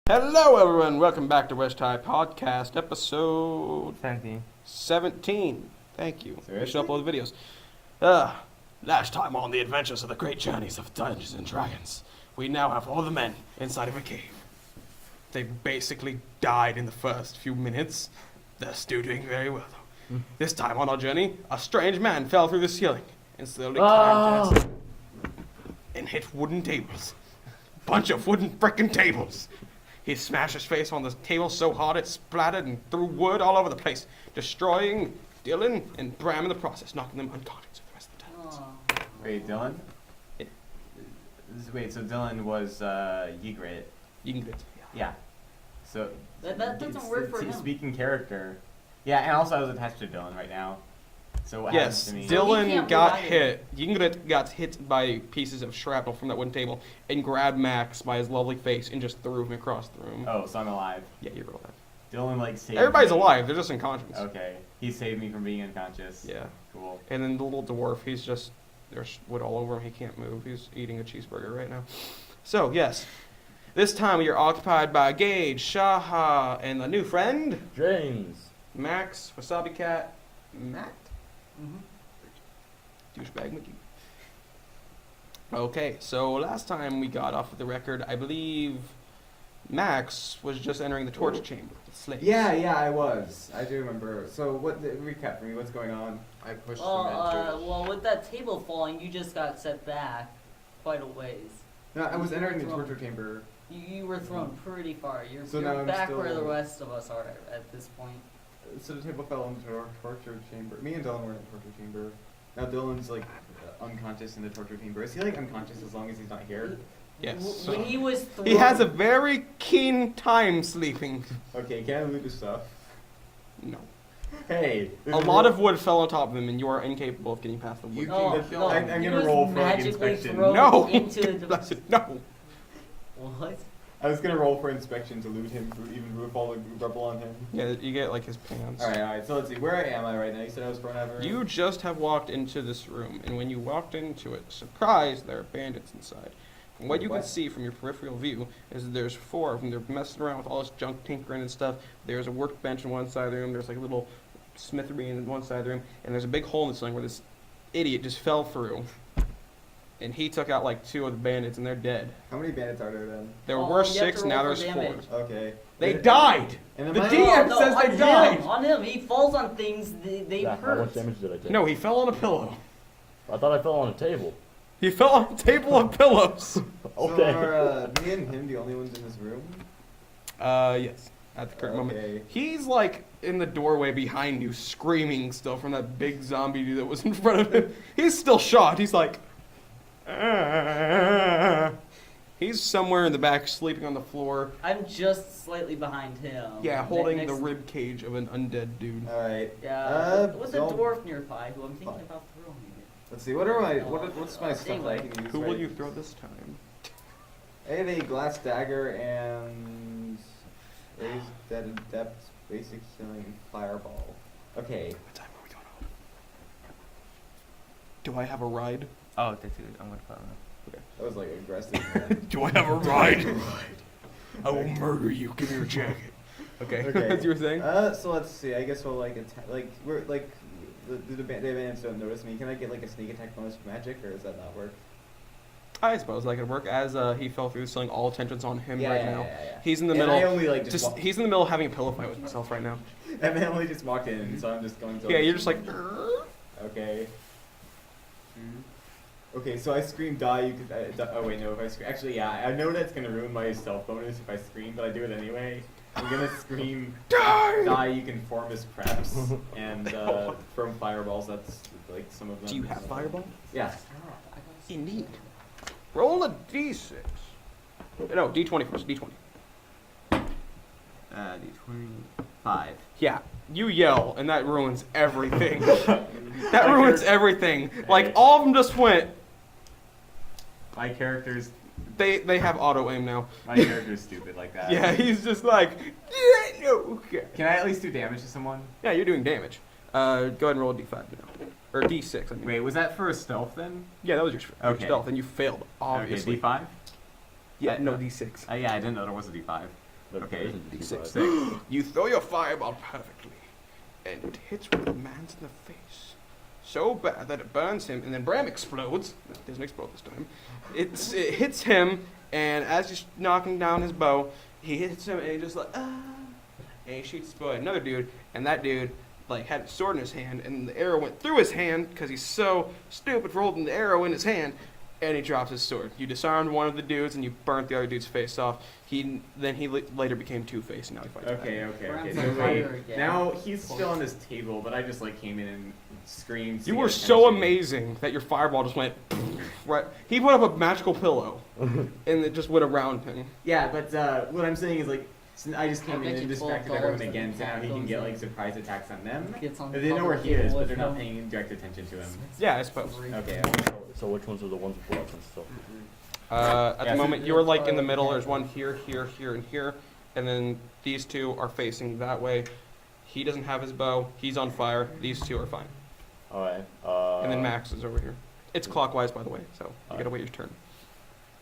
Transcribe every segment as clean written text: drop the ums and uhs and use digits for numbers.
Hello, everyone. Welcome back to West High Podcast, episode 17. Thank you. We should upload the videos. Last time on the adventures of the great journeys of Dungeons and Dragons, we now have all the men inside of a cave. They basically died in the first few minutes. They're still doing very well, though. This time on our journey, a strange man fell through the ceiling and slowly climbed us and hit wooden tables. Bunch of wooden frickin' tables. He smashed his face on the table so hard it splattered and threw wood all over the place, destroying Dylan and Bram in the process, knocking them unconscious for the rest of the time. Wait, Dylan? Yeah. Wait, so Dylan was Ygritte. Ygritte. Yeah. So That doesn't work for him. Speaking character. Yeah, and also I was attached to Dylan right now. So what happens to me? Yes, So he Dylan can't got revive hit. Ygritte got hit by pieces of shrapnel from that wooden table and grabbed Max by his lovely face and just threw him across the room. Oh, so I'm alive. Yeah, you're alive. Dylan saved Everybody's me. alive. They're just unconscious. Okay. He saved me from being unconscious. Yeah. Cool. And then the little dwarf, there's wood all over him. He can't move. He's eating a cheeseburger right now. So, yes. This time we are occupied by Gage, Shaha, and a new friend, James. Max, Wasabi Cat, Matt? Mm-hmm. Douchebag McGee. Okay, so last time we got off of the record, I believe Max was just entering the torture chamber with the slaves. Yeah, I was. I do remember. So, recap for me, what's going on? I pushed the men Well, with that table falling, you just got set back quite a ways. No, I was entering the torture chamber. You were thrown pretty far. You're So now I'm back where the still- rest of us are at this point. So the table fell into our torture chamber. Me and Dylan were in the torture chamber. Now Dylan's unconscious in the torture chamber. Is he unconscious as long as he's not here? Yes. When he was thrown, He has a very keen time sleeping. Okay, can I loot the stuff? No. Hey, A lot of wood fell on top of him, and you are incapable of getting past the wood. You No, can- no, I'm he gonna was roll for magically inspection. thrown No! into the. Blessed, no! What? I was gonna roll for inspection to loot him, even roof all the rubble on him. Yeah, you get his pants. Alright, so let's see. Where am I right now? You said I was thrown over. You just have walked into this room, and when you walked into it, surprise, there are bandits inside. From what you can What? see from your peripheral view is that there's 4 of them. They're messing around with all this junk tinkering and stuff. There's a workbench on one side of the room. There's a little smithery in one side of the room, and there's a big hole in the ceiling where this idiot just fell through. And he took out 2 of the bandits, and they're dead. How many bandits are there then? There Oh, were you have 6, to now roll for there's 4. damage. Okay. They And- died! And The am I- DM No, says on they died! him, on him. He falls on things. They How hurt. much damage did I take? No, he fell on a pillow. I thought I fell on a table. He fell on a table of pillows. Okay. So are me and him the only ones in this room? Yes. At the current moment. Okay. He's in the doorway behind you, screaming still from that big zombie dude that was in front of him. He's still shocked. He's like, "Ah." He's somewhere in the back, sleeping on the floor. I'm just slightly behind him. Yeah, holding Next- the rib cage of an undead dude. Alright. Yeah, with a don't- dwarf nearby who I'm thinking Fine. about throwing it. Let's see, what's my stuff that I can use? Who will right? you throw this time? I have a glass dagger and raised dead depth, basic healing, and fireball. Okay. What time are we going on? Do I have a ride? Oh, that's good. I'm gonna follow. That was aggressive. Do I have a ride? I will murder you. Give me your jacket. Okay. Okay. As you were saying? So let's see. I guess we'll we're the bandits don't notice me. Can I get a sneak attack bonus for magic, or does that not work? I suppose that could work. As he fell through the ceiling, all attention's on him Yeah, right yeah, now. yeah. He's in the And middle. I only He's in the middle of having a pillow fight with himself right now. And I only just walked in, so I'm just going to. Yeah, you're just like. Okay. Okay, so I scream die. You could. Oh wait, no. If I scream, actually, yeah, I know that's gonna ruin my stealth bonus if I scream, but I do it anyway. I'm gonna scream die. You can form as preps and throw fireballs. That's some of them. Do you have fireball? Yeah. Indeed. Roll a d6. No, d20 first. D20. D25. Yeah, you yell, and that ruins everything. That ruins everything. All of them just went. My character's They have auto aim now. my character's stupid like that. Yeah, he's just like, yeah, no. Okay. Can I at least do damage to someone? Yeah, you're doing damage. Go ahead and roll a d5 now. Or d6, I mean. Wait, was that for stealth then? Yeah, that was your Okay. stealth, and you failed, obviously. Okay, D5? Yeah, no, d6. Yeah, I didn't know there was a D5. Okay. D6. You throw your fireball perfectly, and it hits one of the man's in the face. So bad that it burns him, and then Bram explodes. It doesn't explode this time. It hits him, and as he's knocking down his bow, he hits him, and he just like, ah. And he shoots his bow at another dude, and that dude like had a sword in his hand, and the arrow went through his hand because he's so stupid for holding the arrow in his hand, and he drops his sword. You disarmed one of the dudes, and you burnt the other dude's face off. He later became Two-Face, and now he fights back. Okay. Bram's So on wait, fire again. now he's still on this table, but I just like came in and screamed. to You get were so attention. amazing that your fireball just went right. He put up a magical pillow, and it just went around him. Yeah, but what I'm saying is like, I just I'll came in bet and you distracted $12 everyone that again, so now he can comes get in. like surprise attacks on them. Gets on They know top where of he the is, table but with they're not no- paying direct attention to him. Yeah, I suppose. Okay. So which ones are the ones with weapons still? At Yeah, the so moment, you're like in the middle. There's one here, here, here, and here, and then these two are facing that way. He doesn't have his bow. He's on fire. These two are fine. Alright. And then Max is over here. It's clockwise, by the way, so you gotta wait your turn.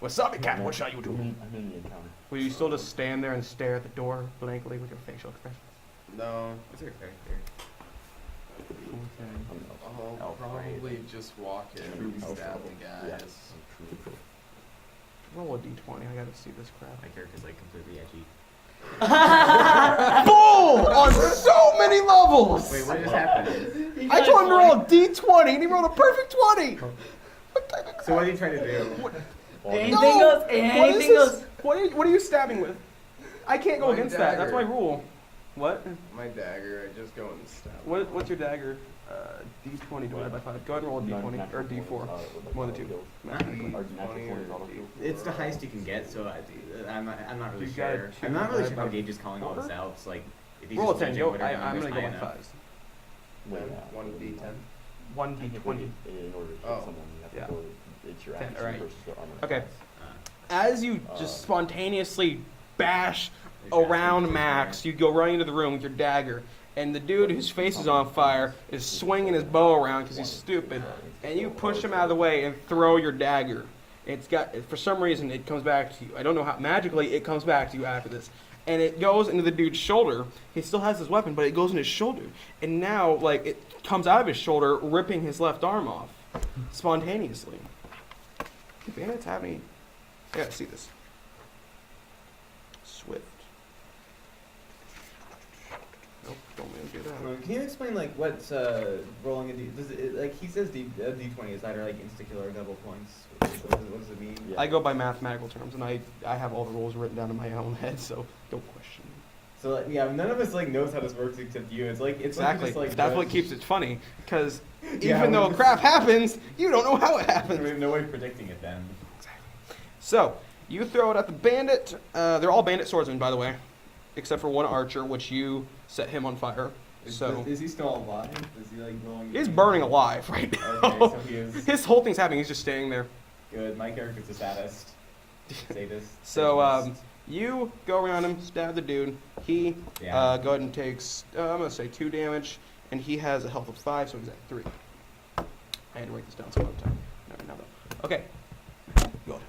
Wasabi Cat, what shall you do? I'm in the encounter. Will you still just stand there and stare at the door blankly with your facial expression? No, What's your character? I'll Oh, probably just walk in and stab the guys. Roll a d20. I gotta see this crap. My character's like completely edgy. Full on so many levels. Wait, what just happened? I told him to roll a d20, and he rolled a perfect 20. So what are you trying to do? Anything No! goes. What Anything is this? goes. What are you stabbing with? I can't go My against that. That's my dagger. rule. What? My dagger, I just go and stab. What's your dagger? D20 divided by 5. Go ahead and roll a d20 or d4. One of the two. It's the highest you can get, so I'm not really You got sure. two I'm not really sure divided how by Gage is calling all this out. It's like if he's Roll a just 10. changing Yo, whatever I'm number's gonna go high with enough. 5s. One D10. 1d20. In order to hit Oh. someone, you have to Yeah. go. It's your 10, action alright. versus their armor. Okay. class. As you just spontaneously bash You're around grasping Max, you go running into the room with your dagger, and the dude whose face is on fire is swinging his bow around because he's stupid, and you push him out of the way and throw your dagger. It's got, for some reason, it comes back to you. I don't know how, magically, it comes back to you after this. And it goes into the dude's shoulder. He still has his weapon, but it goes in his shoulder. And now, like, it comes out of his shoulder, ripping his left arm off, spontaneously. Do bandits have any? I gotta see this. Swift. Nope, don't let him do that. Can you explain like what's rolling a D? Does it, like he says D20 is either like insta kill or double points. What does it mean? Yeah. I go by mathematical terms, and I have all the rules written down in my own head, so don't question me. So like, yeah, none of us like knows how this works except you. It's like it's Exactly. Just, like, That's what judge- keeps it funny, because Yeah, even though we- crap happens, you don't know how it We happens. have no way of predicting it then. So, you throw it at the bandit. They're all bandit swordsmen, by the way, except for one archer, which you set him on fire. So, Is he still alive? Is he like rolling? he's burning alive right now. Okay, so he is His whole thing's happening. He's just standing there. good. My character's the saddest. Sadist. So, sadist. you go around him, stab the dude. He Yeah. go ahead and takes, I'm going to say 2 damage, and he has a health of 5, so he's at 3. I had to write this down some other time. No, though. Okay. Go.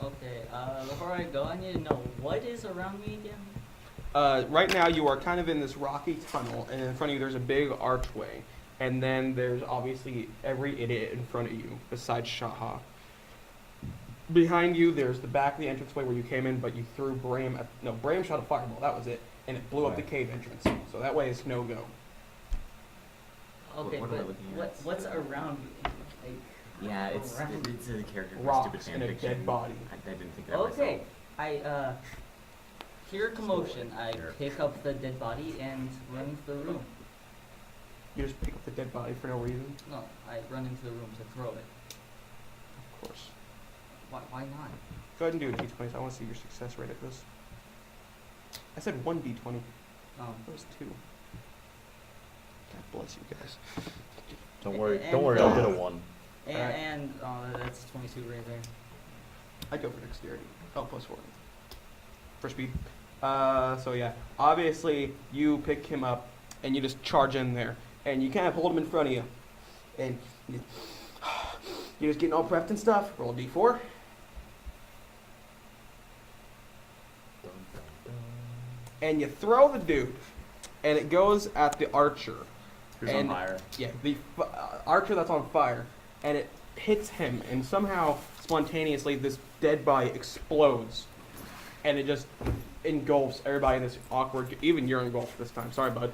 Okay. Before I go, I need to know what is around me again. Right now, you are kind of in this rocky tunnel, and in front of you, there's a big archway. And then there's obviously every idiot in front of you, besides Shaha. Behind you, there's the back of the entranceway where you came in, but you threw Bram. Bram shot a fireball. That was it, and it blew up the Right. cave entrance. So that way, it's no go. Okay, what am I but looking at? what's around me? Like, Yeah, it's around. it's a character from Rocks stupid fan and a fiction. dead body. I didn't think that Okay, myself. I hear commotion. I Sure. pick up the dead body and run into the room. You just pick up the dead body for no reason. No, I run into the room to throw it. Of course. Why not? Go ahead and do a d20. I want to see your success rate at this. I said 1 d20. That was 2. God bless you guys. Don't worry. And- Don't worry. I'll get a 1. And, Alright. and that's 22 right there. I'd go for dexterity. Oh, plus 4. For speed. So yeah, obviously you pick him up and you just charge in there, and you kind of hold him in front of you, and you're just getting all prepped and stuff. Roll a d4. and you throw the dude, and it goes at the archer. Who's on fire? Yeah, the archer that's on fire, and it hits him, and somehow, spontaneously, this dead body explodes, and it just engulfs everybody in this awkward. Even you're engulfed this time. Sorry, bud.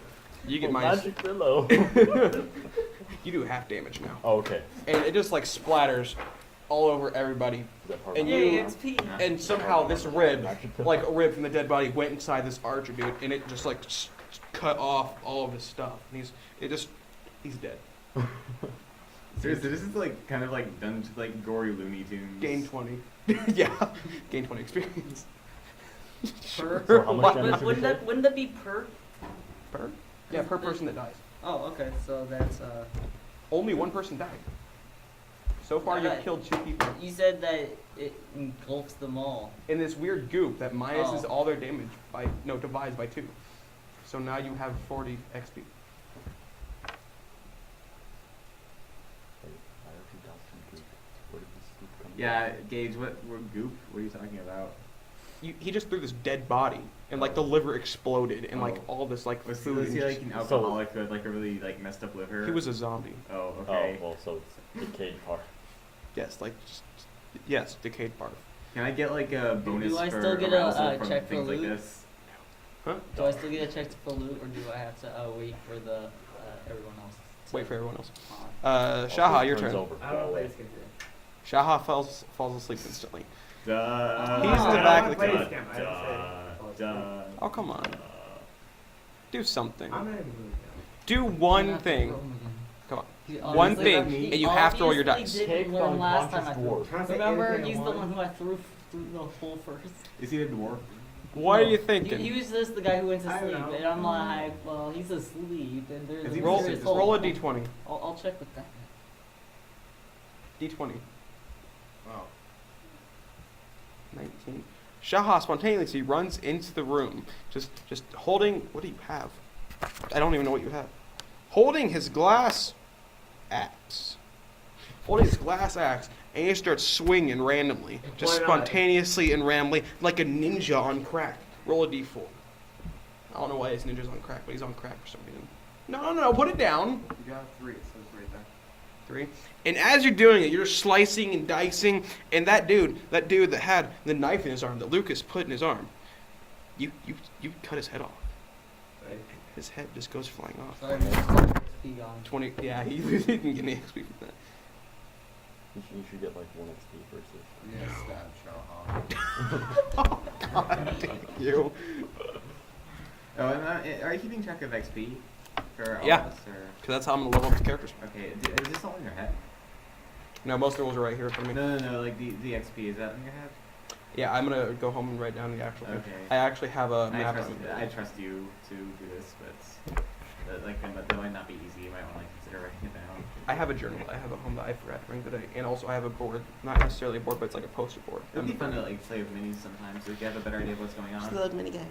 You get minus. Magic pillow. You do half damage now. Oh, okay. And it just like splatters all over everybody. And Yay, you XP. and somehow this rib, like a rib from the dead body, went inside this archer dude, and it just like cut off all of his stuff. And he's dead. Seriously, this is like kind of like done to like gory Looney Tunes. Gain 20. Yeah, gain 20 experience. Per? So how much damage did we Wouldn't that be per? Per? Yeah, per person that dies. Oh, okay. So that's Only one person died. So far, Yeah, you've killed 2 people. You said that it engulfs them all. In this weird goop that minuses all their damage divides by 2. So now you have 40 XP. Yeah, Gage, what goop? What are you talking about? He just threw this dead body, and like the liver exploded, and like Oh. all this like Was food. he and like an alcoholic with like a really like messed up liver? he was a zombie. Oh, Oh, okay. well, so it's decayed part. Yes, yes, decayed part. Can I get like a bonus Do I for still get arousal a from check for things like loot? this? Huh? Do I still get a check for loot, or do I have to wait for the everyone else? Wait for everyone else. On? Shaha, your Turns turn. over. I don't know if this game today. Shaha falls asleep instantly. Duh. He's in the back of the Duh. cave. Duh. Oh come on, do something. I'm not even really Do You one have to thing. roll 'em again. Come on. He One obviously- thing, he and you have to roll your obviously dice. didn't learn last time I threw. Dwarf. Can I say Remember, anything he's I the want? one who I threw through the hole first. Is he a dwarf? What are you He thinking? was just the guy who went to I don't sleep, know. and I'm like, well, he's asleep, and there's Is a he Roll, serious serious? roll a hole. d20. I'll check with that. D20. Wow. 19. Shaha spontaneously runs into the room, just holding. What do you have? I don't even know what you have. Holding his glass axe. Holding his glass axe, and he starts swinging randomly, just Why not? spontaneously and randomly, like a ninja on crack. Roll a d4. I don't know why his ninja's on crack, but he's on crack for some reason. No, put it down. You got 3, it says right there. 3. And as you're doing it, you're slicing and dicing, and that dude that had the knife in his arm, that Lucas put in his arm, you cut his head off. Right? His head just goes flying off. Sorry, man. XP gone. 20. Yeah, he didn't get any XP from that. You should get like 1 XP versus. Yeah, stab Shaha. God, thank you. Oh, and are you keeping track of XP for all Yeah. of us? Or? Because that's how I'm gonna level up the characters. Okay, is this all in your head? No, most of the rules are right here in front of me. No, like the XP, is that in your head? Yeah, I'm gonna go home and write down the actual. Okay. I actually have a I map. trust you to do this, but that might not be easy. You might want to consider writing it down. I have a journal. I have a home that I forgot to bring today, and also I have a board. Not necessarily a board, but it's like a poster board. It would be fun to like play with minis sometimes, so you have a better idea of what's going on. little mini guy.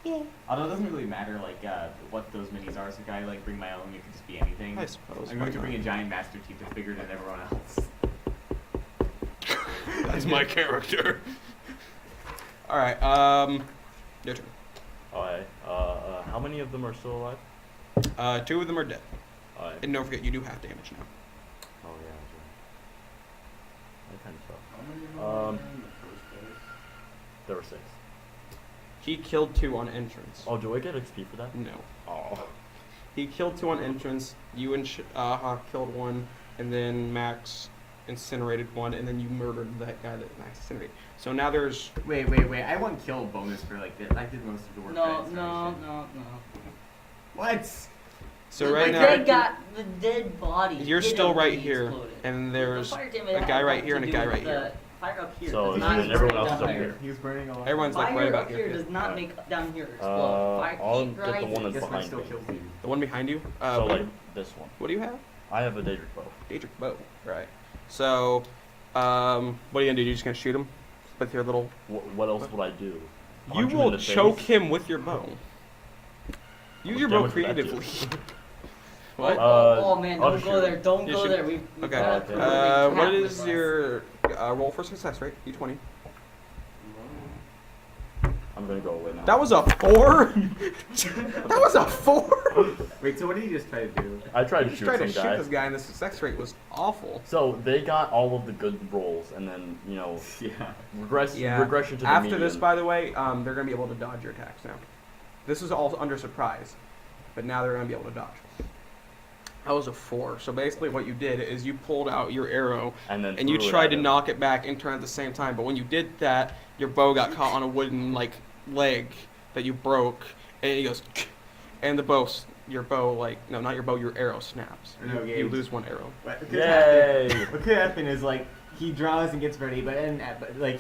Yeah. Although it doesn't really matter like what those minis are, so if I like bring my own, it could just be anything. I suppose. I'm going to bring a giant Master Chief that's bigger than everyone else. That's my character. All right. Your turn. Alright. How many of them are still alive? 2 of them are dead, Alright. and don't forget you do half damage now. Oh yeah. That kind of sucks. How many of them are Um, there in the first place? There were 6. He killed 2 on entrance. Oh, do I get XP for that? No. Oh. He killed 2 on entrance. You and killed 1, and then Max incinerated 1, and then you murdered that guy that Max incinerated. So now there's. Wait. I want kill bonus for like this. I did most of the work. No. for that installation. What? So right the now dead got the dead body. you're hit still him right when he here, exploded. and The there's fire damage a had guy right nothing here to and a do guy with right the here. Fire up here. So does it's not just make everyone down else is up here. here. He was burning a lot. Everyone's like Fire right up about here here. does not make down here explode. Fire I'll heat get the rises. one that's This one behind still me. kills you. The one behind you. So what, like this one. what do you have? I have a Daedric bow. Daedric bow. Right. So, what are you gonna do? You're just gonna shoot him with your little. What else would I do? You Punch him in will the choke face? him with your bow. Use much your bow damage would that do? creatively. What? Oh man, I'll don't just go shoot there. Don't You go should- there. We've Okay. gotta prove we What can't is with us. your roll for success rate? D20. I'm gonna go away now. That was a 4? That was a 4? Wait, so what did you just try to do? I tried You to shoot tried to some shoot guy. this guy, and the success rate was awful. So they got all of the good rolls, and then Yeah. regression to the After median. this, by the way, they're gonna be able to dodge your attacks now. This is all under surprise, but now they're gonna be able to dodge. That was a 4. So basically, what you did is you pulled out your arrow and then you threw it tried at to him. knock it back and turn at the same time. But when you did that, your bow got caught on a wooden leg that you broke, and he goes, and your arrow snaps. Okay. You lose 1 arrow. What could Yay! happen? What could happen is he draws and gets ready, but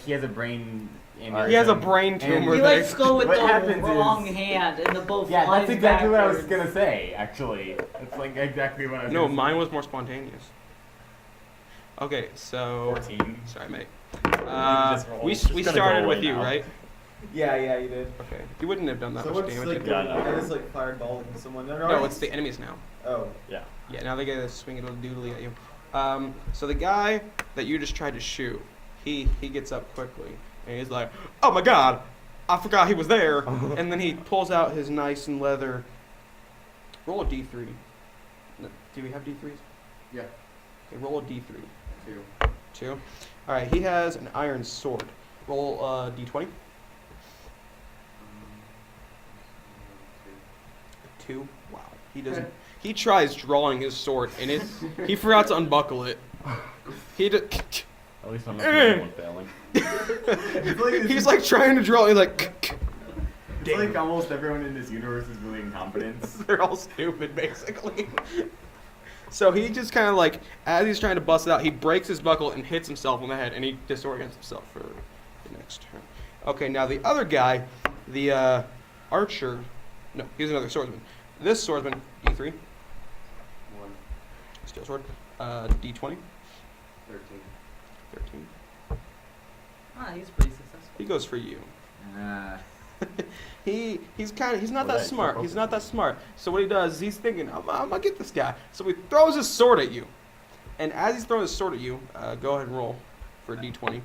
he has a brain. He has a brain tumor. He likes to go with What the happens wrong is- hand, and the bow Yeah, flies that's exactly what I was backwards. gonna say. Actually, that's exactly what I was. No, gonna mine was more spontaneous. Okay, so 14. sorry, mate. just roll. We Just gonna go started away with you, now. right? Yeah, you did. Okay, you wouldn't have done that much Someone's damage. like, if Yeah, I you- know. I just like fired ball into someone. No, it's the enemies now. Oh. Yeah. Yeah, now they get to swing it on doodly at you. So the guy that you just tried to shoot, he gets up quickly and he's like, "Oh my God, I forgot he was there!" And then he pulls out his nice and leather. Roll a d3. Do we have d3s? Yeah. Okay, roll a d3. 2. 2. All right, he has an iron sword. Roll d20. 2. Wow. He doesn't. He tries drawing his sword, and he forgot to unbuckle it. At least I'm not the only one failing. He's like trying to draw. He's like. It's like almost everyone in this universe is really incompetent. They're all stupid, basically. So he just kind of like, as he's trying to bust it out, he breaks his buckle and hits himself on the head, and he disorients himself for the next turn. Okay, now the other guy, the archer, no, he's another swordsman. This swordsman, D3, 1. steel sword, D20, 13. 13. Ah, he's pretty successful. He goes for you. Uh, He's not Well, that smart. that's He's not that smart. So what he does is he's thinking, I'm gonna get this guy. So he throws his sword at you, and as he's throwing his sword at you, go ahead and roll for a d20.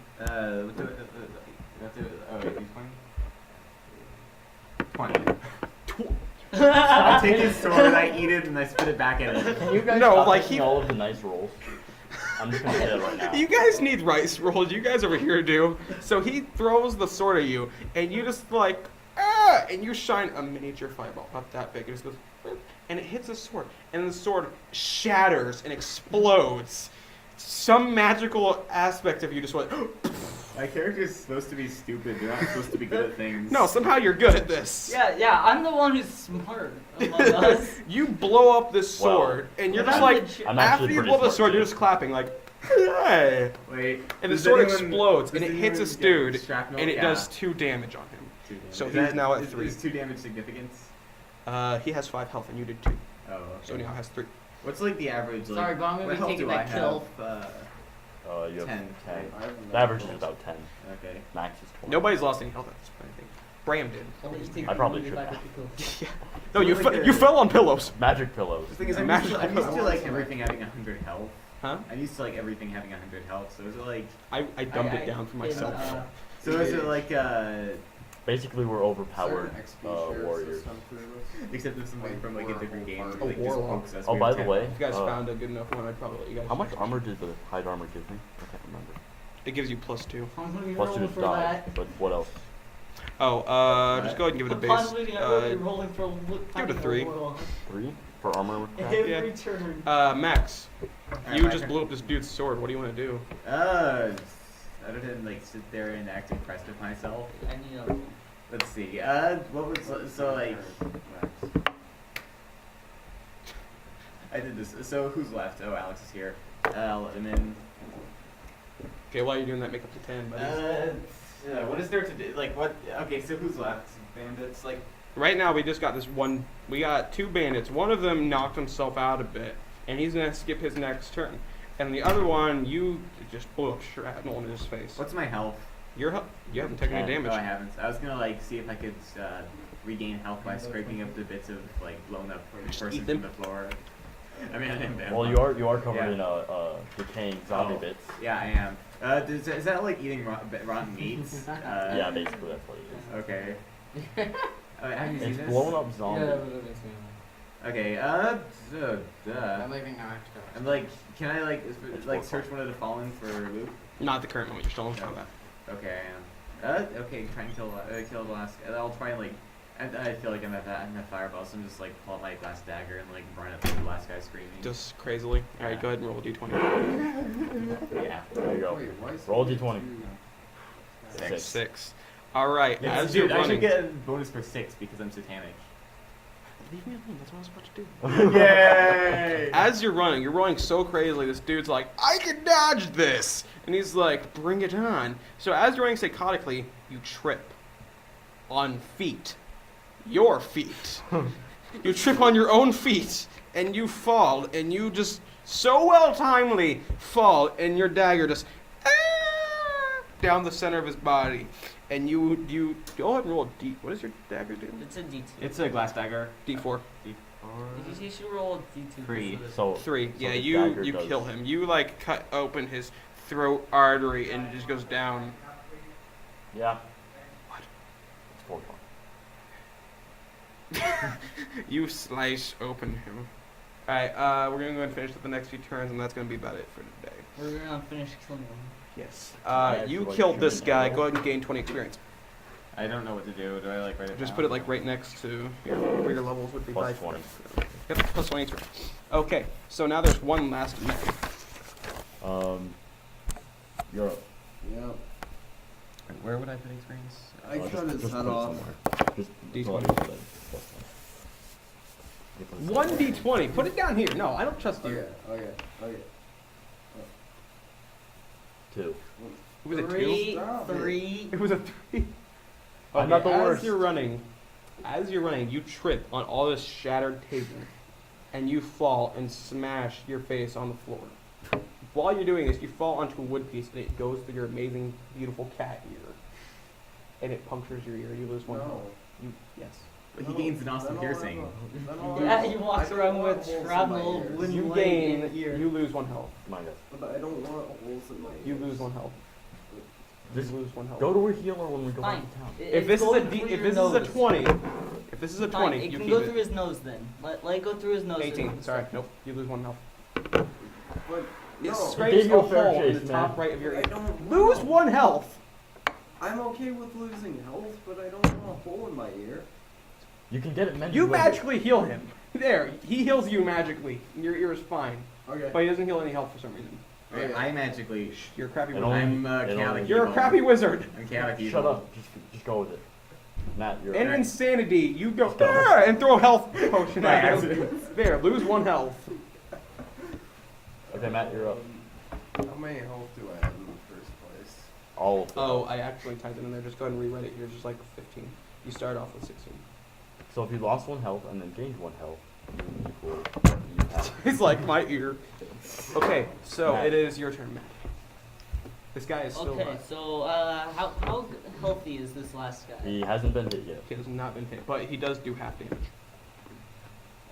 I take his sword, I eat it, and I spit it back at him. Can you guys No, stop like making he- all of the nice rolls? I'm just gonna say that right now. You guys need rice rolls. You guys over here do. So he throws the sword at you, and you just like, and you shine a miniature fireball, about that big. It just goes, and it hits the sword, and the sword shatters and explodes. Some magical aspect of you just went. My character is supposed to be stupid. They're not supposed to be good at things. No, somehow you're good at this. Yeah, I'm the one who's smart among us. You blow up this Well, sword, and you're But just I'm like, legit- I'm after actually you pretty blow up the smart, sword, too. you're just clapping like, hey. Wait. And the does sword anyone- explodes, does and it hits anyone a get dude, shrapnel? and it Yeah. does 2 damage on him. 2 damage. So Is he's that- now at is- 3. Is 2 damage significance? He has 5 health, and you did 2. Oh, okay. So now has 3. What's like the average? Like, Sorry, but I'm gonna what be health taking do I that kill. have? You have 10. 10. I have The average is about 10. Okay. Max is 20. Nobody's lost any health at this point, I think. Bram did. At least he I probably really should like have. the kill. No, you, Like a- you fell on pillows. Magic pillows. The thing is, I'm Magic used to pillows. like everything having 100 health. Huh? I'm used to like everything having 100 health. So is it like? I dumped it down for myself. So is it like? Basically, we're overpowered warriors. Except if somebody from like a different game A like just warlock. pokes us. Oh, we by have the 10 way, health. If you guys found a good enough one, I'd probably let you guys. how much armor did the hide armor give me? I can't remember. It gives you +2. I'm gonna be Plus rolling 2 for die, that. but what else? Oh, just go ahead and give it a base. Convoluting, I'm gonna be rolling for give it a 3. 3 for armor? craft? Every turn. Max, Alright, you my just turn. blew up this dude's sword. What do you want to do? Other than like sit there and act impressed with myself. I need a. Let's see. What was so like? I did this. So who's left? Oh, Alex is here. I'll let him in. Okay, while you're doing that, make up to 10, buddy. What is there to do? Like what? Okay, so who's left? Bandits. Like Right now, we just got this one. We got 2 bandits. One of them knocked himself out a bit, and he's gonna skip his next turn. And the other one, you just blew up shrapnel in his face. what's my health? You haven't taken any damage. No, I haven't. I was gonna like see if I could regain health by scraping up the bits of like blown up Just person eat them. from the floor. I mean, I didn't. Well, you are covered Yeah. in decaying zombie Oh, bits. Yeah, I am. Is that like eating rotten meat? Yeah, basically that's what it is. Okay. Have you seen It's this? blown up zombie. Yeah, but it makes me Okay, I'm leaving now. I'm like, can I like search one of the fallen for loot? Not at the current moment. You're still in combat. Okay, okay, try and kill the last. I'll try and like. I feel like I'm at that fireball, so I'm just like pull out my glass dagger and like run up to the last guy screaming. Just crazily. All right, go ahead and roll a d20. Yeah. There you go. Wait, why is Roll it d20. two? 6. All right, Yeah, as dude, you're I should running. get a bonus for 6 because I'm satanic. Leave me alone. That's what I was about to do. Yay! As you're running so crazily, this dude's like, I can dodge this! And he's like, bring it on. So as you're running psychotically, you trip on feet. Your feet. You trip on your own feet, and you fall, and you just so well-timely fall, and your dagger just down the center of his body. And you go ahead and roll a D. What does your dagger do? It's a D2. It's a glass dagger. D4. You should roll a D2. 3. So 3. so Yeah, the you dagger you does- kill him. You like cut open his throat artery and it just goes down. Yeah. What? It's 4 You slice open him. Alright, we're gonna go and finish with the next few turns, and that's gonna be about it for today. We're gonna finish killing them. Yes. I You actually like killed this shooting guy. arrows. Go ahead and gain 20 experience. I don't know what to do. Do I like write it Just down? put it like right next to where your levels would be. Plus by 20. Yep, plus 20 experience. Okay, so now there's one last mech. Europe. Yeah. Where would I put experience? I cut his just head put it off. somewhere. Just D20. throw it in, plus 20. 1d20. Put it down here. No, I don't trust you. Okay. 2. It was a 2. 3, Stop it. 3. It was a 3. I'm not the as worst. you're running, you trip on all this shattered table, and you fall and smash your face on the floor. While you're doing this, you fall onto a wood piece, and it goes through your amazing, beautiful cat ear, and it punctures your ear. You lose one No. health. Yes. He gains an awesome piercing. Yeah, he walks around with shrapnel, wooden You leg gain. in ear. You lose 1 health. Come on, guys. But I don't want holes in my You lose 1 health. You Just lose 1 health. go to a healer when we go Fine. back to town. If this is a going D, through if your this is a nose. 20, if this is a Fine, 20, it you can keep go it. through his nose then. Let it go through his nose. 18. and- Sorry, nope. You lose 1 health. But It no, scrapes gave you a a fair hole in chase, the man. top right of your I ear. don't Lose want- 1 health. I'm okay with losing health, but I don't want a hole in my ear. You can get it mentally. You magically heal him. There, he heals you magically. Your ear is fine, Okay. but he doesn't heal any health for some reason. Okay, I magically. You're a crappy It wizard. only- I'm it chaotic. only- You're a evil. crappy wizard. I'm chaotic evil. Shut up. Just go with it. Matt, you're In up. insanity, you go Go. "Ah," and throw a health potion By at him. accident. There, lose 1 health. Okay, Matt, you're up. How many health do I have in the first place? All of them. Oh, I actually typed it in there. Just go ahead and rewrite it. You're just like 15. You start off with 16. So if you lost 1 health and then gained 1 health, you equal what you have. It's like my ear. Okay, so Matt. it is your turn, Matt. This guy is still Okay, alive. so how healthy is this last guy? He hasn't been hit yet. He has not been hit, but he does do half damage.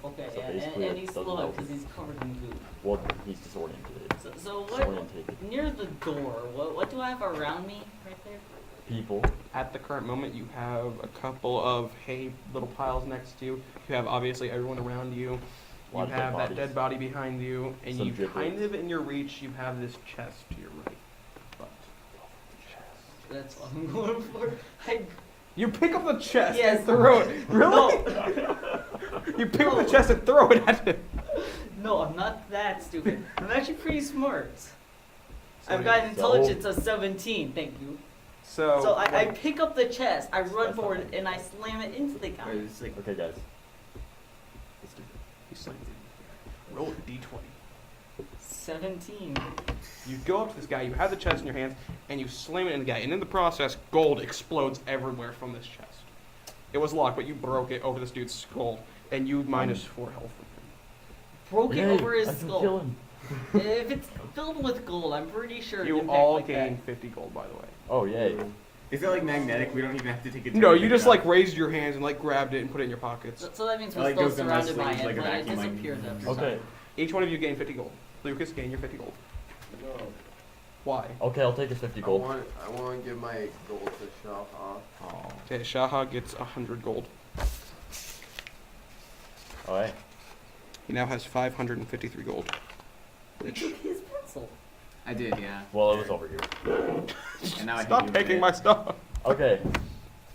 Okay, So yeah, basically and it he's doesn't slow help. because he's covered in goo. Well, he's disoriented. So what? Disorientated. Near the door, what do I have around me right there? People. At the current moment, you have a couple of hay little piles next to you. You have obviously everyone around you. You Lot of dead have that bodies. dead body behind you, and Some you giblets. kind of in your reach. You have this chest to your right. But That's what I'm going for. you pick up the chest Yes. and throw it. Really? No, You pick up the chest and throw it at him. no, I'm not that stupid. I'm actually pretty smart. So I've got an so- intelligence of 17. Thank you. So, So I pick up the chest, I run forward, and I slam it into the guy. It's like, Okay, guys. Let's do it. he slams it. Roll a d20. 17. You go up to this guy, you have the chest in your hands, and you slam it in the guy. And in the process, gold explodes everywhere from this chest. It was locked, but you broke it over this dude's skull, and you minus 4 health from him. Broke it Yay, over his I can skull. kill him. If it's filled with gold, I'm pretty sure You it all like gain that. 50 gold, by the way. Oh, yay. is it like magnetic? We don't even have to take it. No, you just like raised your hands and like grabbed it and put it in your pockets. So that means It, we're like, still goes in my surrounded by sleeves it, like a but it vacuum, like- disappears after Okay. time. Each one of you gain 50 gold. Lucas, gain your 50 gold. No. Why? Okay, I'll take his 50 I gold. want to give my gold to Shaha. Oh. Okay, Shaha gets 100 gold. Alright. He now has 553 gold. You took his pencil. I did, yeah. Well, it was over here. And now I hit Stop you with taking it. my stuff. Okay.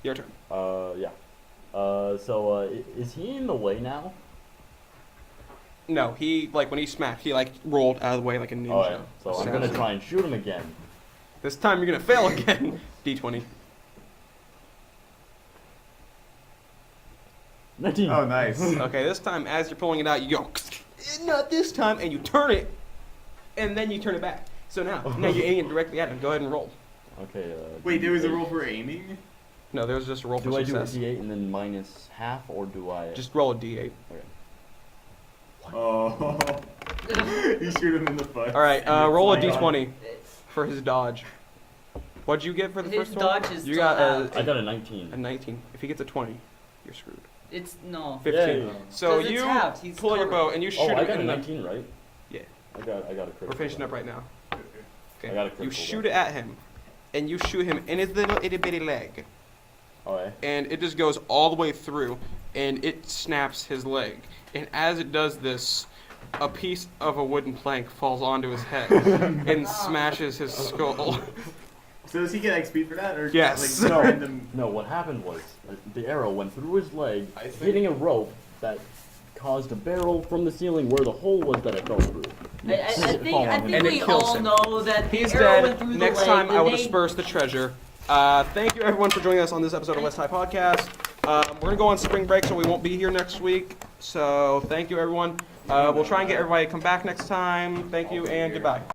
Your turn. Yeah. Is he in the way now? No, he, like, when he smacked, he, like, rolled out of the way like a ninja. Alright, so I'm gonna Assassin. try and shoot him again. This time you're gonna fail again. D20. 19. Oh, nice. Okay, this time as you're pulling it out, you go, not this time, and you turn it, and then you turn it back. So now you're aiming directly at him. Go ahead and roll. Okay, Wait, there was a D8. roll for aiming? No, there's just a roll for Do I do a success. D8 and then minus half, or do I... Just roll a D8. Okay. Oh. You shoot him in the foot. All right, roll a Flying on. D20 for his dodge. What'd you get for the His first one? dodge is You still got out. I got a 19. a 19. If he gets a 20, you're screwed. It's no. 15. Yay. So 'Cause it's you halved, he's pull your covered. bow and you shoot Oh, I him got a in the... 19, right? Yeah. I got a critical. We're finishing up right now. Okay. I got a You critical shoot though. it at him, and you shoot him in his little itty bitty leg, Alright. and it just goes all the way through, and it snaps his leg. And as it does this, a piece of a wooden plank falls onto his head and smashes his skull. So does he get XP for that? Or Yes. Like, No, random... no, what happened was the arrow went through his leg, I think- hitting a rope that caused a barrel from the ceiling where the hole was that it fell through. I think And it we kills all him. know that the He's arrow went dead. through the Next leg, time I will they- disperse the treasure. Thank you everyone for joining us on this episode of West High Podcast. We're going to go on spring break, so we won't be here next week. So thank you everyone. We'll try and get everybody to come back next time. Thank you and goodbye.